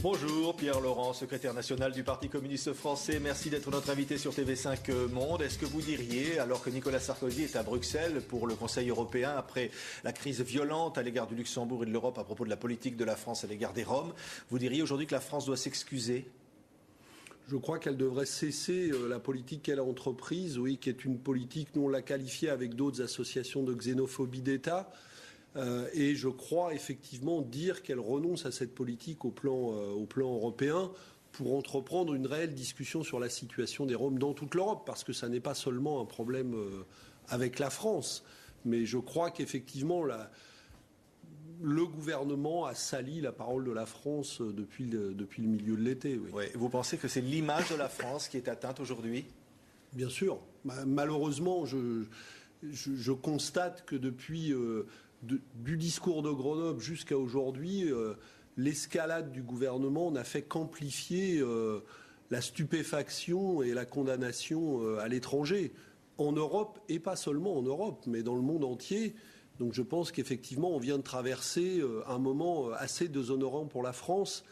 Bonjour, Pierre Laurent, secrétaire national du Parti communiste français. Merci d'être notre invité sur TV5 Monde. Est-ce que vous diriez, alors que Nicolas Sarkozy est à Bruxelles pour le Conseil européen, après la crise violente à l'égard du Luxembourg et de l'Europe à propos de la politique de la France à l'égard des Roms, vous diriez aujourd'hui que la France doit s'excuser ? Je crois qu'elle devrait cesser la politique qu'elle a entreprise, oui, qui est une politique, nous on l'a qualifiée avec d'autres associations de xénophobie d'État. Et je crois effectivement dire qu'elle renonce à cette politique au plan européen pour entreprendre une réelle discussion sur la situation des Roms dans toute l'Europe, parce que ça n'est pas seulement un problème avec la France. Mais je crois qu'effectivement le gouvernement a sali la parole de la France depuis le milieu de l'été. Oui. Ouais, vous pensez que c'est l'image de la France qui est atteinte aujourd'hui ? Bien sûr. Malheureusement, je constate que depuis du discours de Grenoble jusqu'à aujourd'hui, l'escalade du gouvernement n'a fait qu'amplifier la stupéfaction et la condamnation à l'étranger, en Europe et pas seulement en Europe, mais dans le monde entier. Donc je pense qu'effectivement, on vient de traverser un moment assez déshonorant pour la France.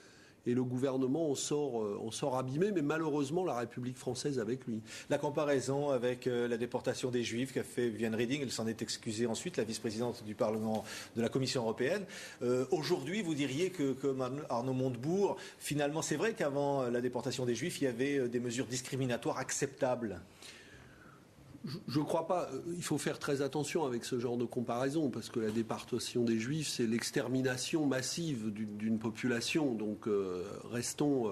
Et le gouvernement en sort abîmé, mais malheureusement la République française avec lui. La comparaison avec la déportation des Juifs qu'a fait Viviane Reding, elle s'en est excusée ensuite, la vice-présidente du Parlement de la Commission européenne. Aujourd'hui, vous diriez que, comme Arnaud Montebourg, finalement, c'est vrai qu'avant la déportation des Juifs, il y avait des mesures discriminatoires acceptables. Je ne crois pas. Il faut faire très attention avec ce genre de comparaison, parce que la déportation des Juifs, c'est l'extermination massive d'une population. Donc restons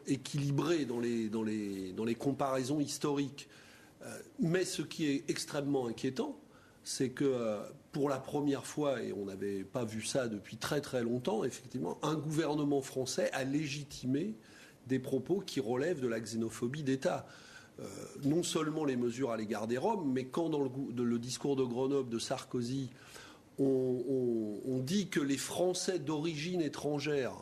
équilibrés dans les comparaisons historiques. Mais ce qui est extrêmement inquiétant, c'est que pour la première fois, et on n'avait pas vu ça depuis très très longtemps, effectivement, un gouvernement français a légitimé des propos qui relèvent de la xénophobie d'État. Non seulement les mesures à l'égard des Roms, mais quand dans le discours de Grenoble de Sarkozy, on dit que les Français d'origine étrangère,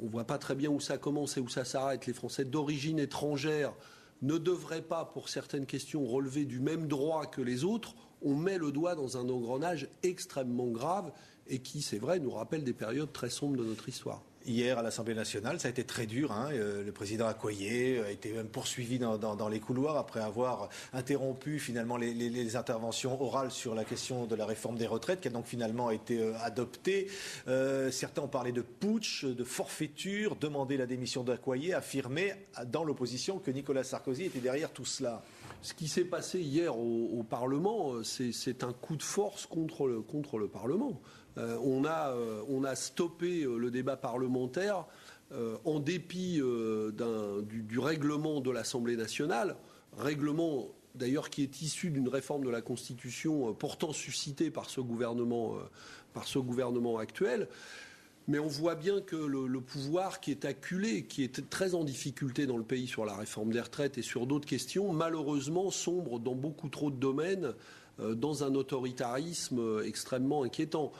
on ne voit pas très bien où ça commence et où ça s'arrête, les Français d'origine étrangère ne devraient pas, pour certaines questions, relever du même droit que les autres, on met le doigt dans un engrenage extrêmement grave et qui, c'est vrai, nous rappelle des périodes très sombres de notre histoire. Hier, à l'Assemblée nationale, ça a été très dur. Le président Accoyer a été même poursuivi dans les couloirs après avoir interrompu finalement les interventions orales sur la question de la réforme des retraites, qui a donc finalement été adoptée. Certains ont parlé de putsch, de forfaiture, demandé la démission d'Accoyer, affirmé dans l'opposition que Nicolas Sarkozy était derrière tout cela. Ce qui s'est passé hier au Parlement, c'est un coup de force contre le Parlement. On a stoppé le débat parlementaire en dépit du règlement de l'Assemblée nationale, règlement d'ailleurs qui est issu d'une réforme de la Constitution pourtant suscitée par ce gouvernement actuel. Mais on voit bien que le pouvoir qui est acculé, qui est très en difficulté dans le pays sur la réforme des retraites et sur d'autres questions, malheureusement sombre dans beaucoup trop de domaines, dans un autoritarisme extrêmement inquiétant.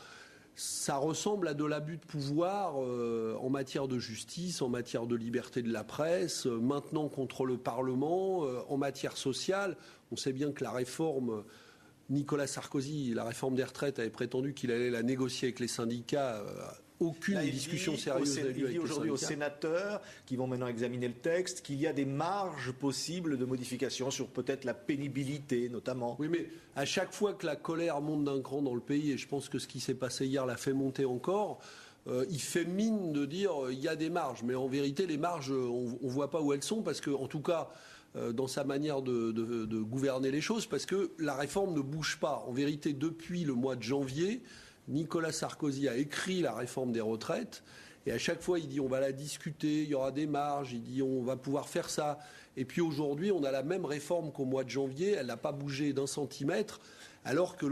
Ça ressemble à de l'abus de pouvoir en matière de justice, en matière de liberté de la presse, maintenant contre le Parlement, en matière sociale. On sait bien que la réforme, Nicolas Sarkozy, la réforme des retraites, avait prétendu qu'il allait la négocier avec les syndicats. Aucune discussion sérieuse n'a lieu avec les syndicats. Il dit aujourd'hui aux sénateurs qui vont maintenant examiner le texte qu'il y a des marges possibles de modification sur peut-être la pénibilité notamment. Oui, mais à chaque fois que la colère monte d'un cran dans le pays, et je pense que ce qui s'est passé hier l'a fait monter encore, il fait mine de dire il y a des marges. Mais en vérité, les marges, on ne voit pas où elles sont, parce que, en tout cas, dans sa manière de gouverner les choses, parce que la réforme ne bouge pas. En vérité, depuis le mois de janvier, Nicolas Sarkozy a écrit la réforme des retraites et à chaque fois il dit on va la discuter, il y aura des marges, il dit on va pouvoir faire ça. Et puis aujourd'hui on a la même réforme qu'au mois de janvier, elle n'a pas bougé d'un centimètre alors que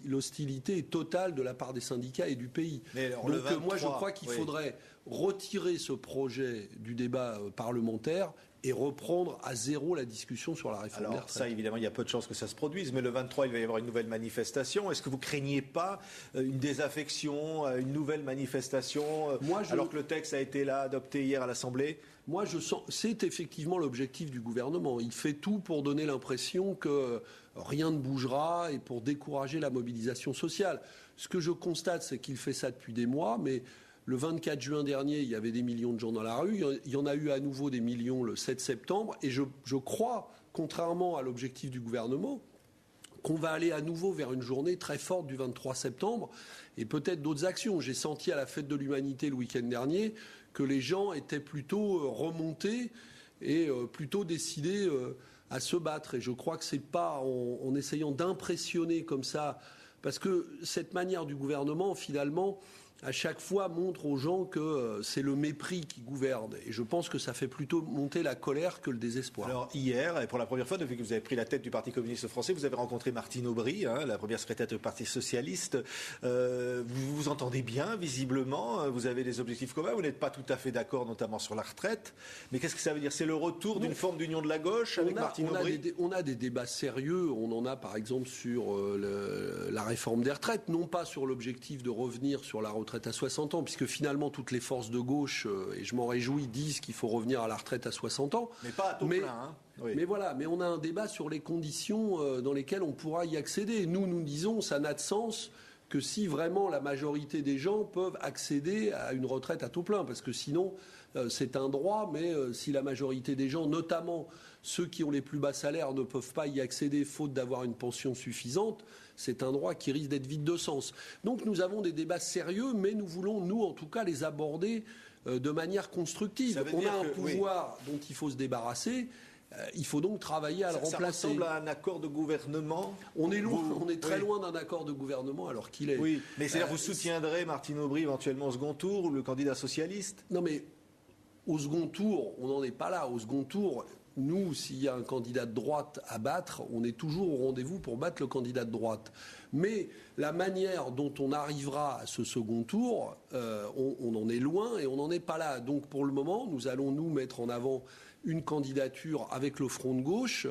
l'hostilité est totale de la part des syndicats et du pays. Alors, donc 23, moi je crois qu'il faudrait retirer ce projet du débat parlementaire et reprendre à zéro la discussion sur la réforme des retraites. Ça, évidemment, il y a peu de chances que ça se produise, mais le 23, il va y avoir une nouvelle manifestation. Est-ce que vous craignez pas une désaffection, une nouvelle manifestation, alors que le texte a été là, adopté hier à l'Assemblée ? Moi, je sens, c'est effectivement l'objectif du gouvernement. Il fait tout pour donner l'impression que rien ne bougera et pour décourager la mobilisation sociale. Ce que je constate, c'est qu'il fait ça depuis des mois, mais Le 24 juin dernier, il y avait des millions de gens dans la rue. Il y en a eu à nouveau des millions le 7 septembre. Et je crois, contrairement à l'objectif du gouvernement, qu'on va aller à nouveau vers une journée très forte du 23 septembre et peut-être d'autres actions. J'ai senti à la Fête de l'Humanité le week-end dernier que les gens étaient plutôt remontés et plutôt décidés à se battre. Et je crois que c'est pas en essayant d'impressionner comme ça, parce que cette manière du gouvernement, finalement, à chaque fois montre aux gens que c'est le mépris qui gouverne. Et je pense que ça fait plutôt monter la colère que le désespoir. Alors hier, et pour la première fois depuis que vous avez pris la tête du Parti communiste français, vous avez rencontré Martine Aubry, la première secrétaire du Parti socialiste. Vous vous entendez bien, visiblement. Vous avez des objectifs communs. Vous n'êtes pas tout à fait d'accord, notamment sur la retraite. Mais qu'est-ce que ça veut dire? C'est le retour d'une forme d'union de la gauche avec Martine Aubry? On a des débats sérieux. On en a, par exemple, sur la réforme des retraites. Non pas sur l'objectif de revenir sur la retraite à 60 ans, puisque finalement toutes les forces de gauche, et je m'en réjouis, disent qu'il faut revenir à la retraite à 60 ans. Mais pas à taux plein, hein. Oui. Mais voilà, mais on a un débat sur les conditions dans lesquelles on pourra y accéder. Nous disons, ça n'a de sens que si vraiment la majorité des gens peuvent accéder à une retraite à taux plein, parce que sinon c'est un droit, mais si la majorité des gens, notamment ceux qui ont les plus bas salaires, ne peuvent pas y accéder faute d'avoir une pension suffisante, c'est un droit qui risque d'être vide de sens. Donc nous avons des débats sérieux, mais nous voulons, nous en tout cas, les aborder de manière constructive. On a un pouvoir dont il faut se débarrasser. Il faut donc travailler à le remplacer. Ça ressemble à un accord de gouvernement. On est très loin d'un accord de gouvernement alors qu'il est. Oui, mais c'est-à-dire vous soutiendrez Martine Aubry éventuellement au second tour ou le candidat socialiste? Non, mais au second tour, on n'en est pas là. Au second tour, nous, s'il y a un candidat de droite à battre, on est toujours au rendez-vous pour battre le candidat de droite. Mais la manière dont on arrivera à ce second tour, on en est loin et on n'en est pas là. Donc pour le moment, nous allons nous mettre en avant une candidature avec le Front de gauche,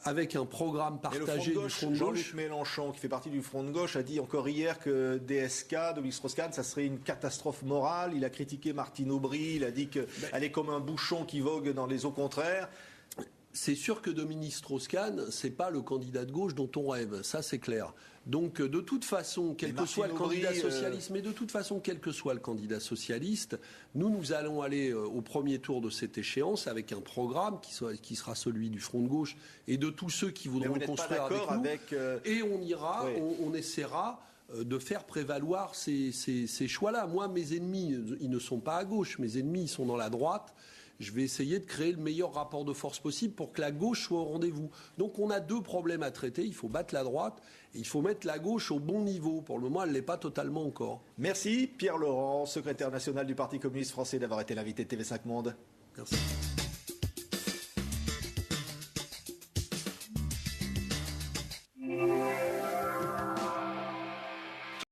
avec un programme partagé du Front de gauche. Jean-Luc Mélenchon, qui fait partie du Front de gauche, a dit encore hier que DSK, Dominique Strauss-Kahn, ça serait une catastrophe morale. Il a critiqué Martine Aubry, il a dit qu'elle est comme un bouchon qui vogue dans les eaux contraires. C'est sûr que Dominique Strauss-Kahn, c'est pas le candidat de gauche dont on rêve, ça c'est clair. Donc de toute façon, quel que soit le candidat socialiste, mais de toute façon, quel que soit le candidat socialiste, nous allons aller au premier tour de cette échéance avec un programme qui sera celui du Front de gauche et de tous ceux qui voudront construire avec nous. Et on ira, on essaiera de faire prévaloir ces choix-là. Moi, mes ennemis, ils ne sont pas à gauche, mes ennemis, ils sont dans la droite. Je vais essayer de créer le meilleur rapport de force possible pour que la gauche soit au rendez-vous. Donc on a deux problèmes à traiter. Il faut battre la droite et il faut mettre la gauche au bon niveau. Pour le moment, elle ne l'est pas totalement encore. Merci Pierre Laurent, secrétaire national du Parti communiste français, d'avoir été l'invité de TV5 Monde. Merci.